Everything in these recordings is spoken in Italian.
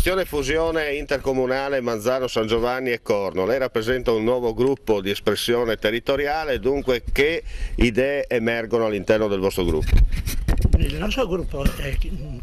Questione fusione intercomunale Manzano-San Giovanni e Corno. Lei rappresenta un nuovo gruppo di espressione territoriale, dunque che idee emergono all'interno del vostro gruppo? Il nostro gruppo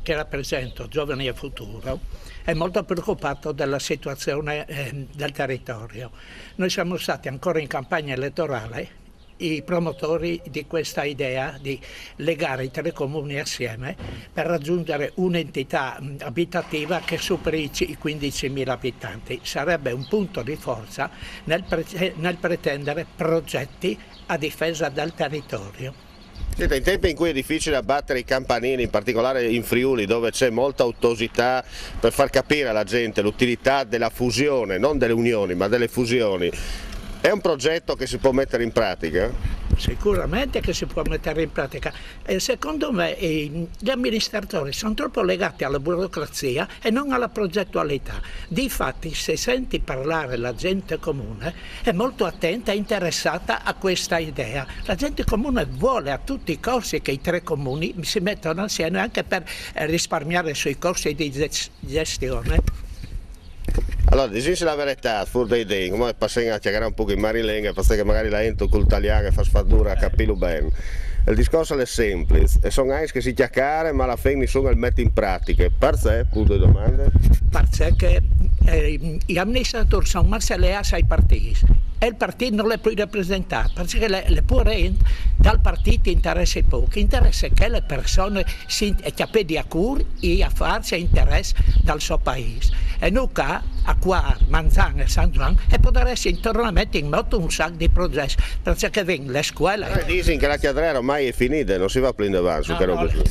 che rappresento, Giovani e Futuro, è molto preoccupato della situazione del territorio. Noi siamo stati ancora in campagna elettorale i promotori di questa idea di legare i tre comuni assieme per raggiungere un'entità abitativa che superi i 15.000 abitanti. Sarebbe un punto di forza nel pretendere progetti a difesa del territorio. Siete in tempi in cui è difficile abbattere i campanili, in particolare in Friuli, dove c'è molta ottusità per far capire alla gente l'utilità della fusione, non delle unioni ma delle fusioni. È un progetto che si può mettere in pratica? Sicuramente che si può mettere in pratica. Secondo me gli amministratori sono troppo legati alla burocrazia e non alla progettualità. Difatti, se senti parlare la gente comune è molto attenta e interessata a questa idea. La gente comune vuole a tutti i costi che i tre comuni si mettano assieme anche per risparmiare sui costi di gestione. Allora, dici la verità, fur dei dei, come passare a chiacchierare un po' in marilenghe, perché magari la ento col tagliare fa sfadura a capirlo bene. Il discorso è semplice, e sono anche che si chiacchiere, ma alla fine nessuno le mette in pratica. Perché? Punto di domande. Perché gli amministratori sono marciati ai partiti e il partito non le può rappresentare, perché le può rendere dal partito interesse poco, interessa che le persone si capano a cura e a farsi interesse dal suo paese. E noi qua, a qua, Manzano e San Giovanni, e potresti internamente in moto un sacco di progetti, perché vengono le scuole. Dicono che la chiadrera ormai è finita, non si va più in avanti.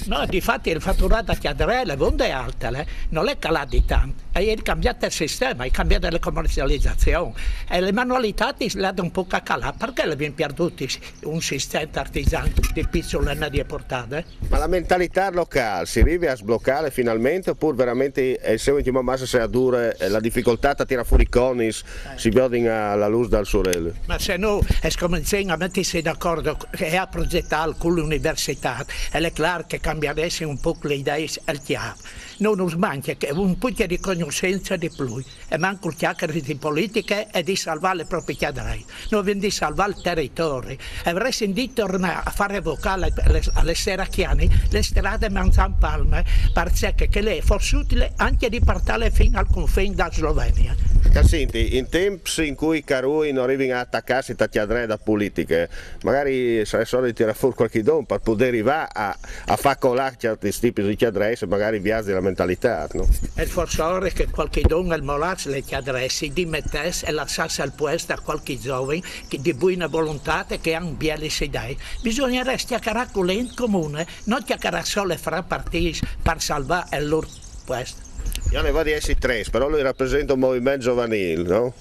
No, difatti il fatturato a chiadrella è alta, non è calato di tanto. E è cambiato il sistema, è cambiata la commercializzazione. E le manualità si danno un po' a calare, perché le abbiamo perduto un sistema artigiano di piccole e medie portate? Ma la mentalità locale si arriva a sbloccare finalmente oppure veramente è sempre massa se a dure la difficoltà a tirare fuori i conis si vedono alla luce dal sorelle? Ma se no cominciamo a mettersi d'accordo e a progettare con l'università è chiaro che cambieresti un po' le idee al chiaro. Non ci manca un po' di conoscenza di più e manca il chiacchiere di politica e di salvare le proprie chiadrei. Noi abbiamo di salvare il territorio e avresti di tornare a fare vocale alle seracchiani le strade Manzano Palme perché che lei fosse utile anche di partire fino al confine da Slovenia. Senti, in tempi in cui i carui non arrivano a attaccarsi a chiadrei da politiche, magari sarebbe solo di tirare fuori qualche don per poter arrivare a far colare certi tipi di chiadrei se magari viaggi la mentalità, no? E forse ora che qualche don al molarsi le chiadrei si dimettesse e lasciasse al posto a qualche giovane che di buona volontà che hanno bielle idee. Bisognerebbe chiacchierare con l'ente comune, non chiacchierare solo fra partiti per salvare il loro posto. Io ne vado di essere tre, però lui rappresenta un movimento giovanile, no?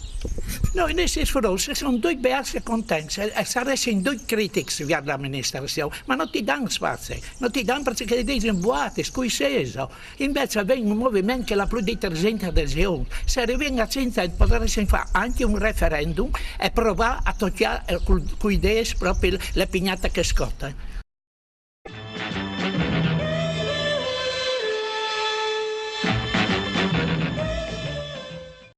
No, in senso sono due diverse contenze e sarebbero due critici via l'amministrazione, ma non ti danno spazio, non ti danno perché dicono buate, scuiseso. Invece avviene un movimento che ha più di 300 adesioni. Se arriviamo a 100 potresti fare anche un referendum e provare a togliere con idee proprio le pignate che scottano.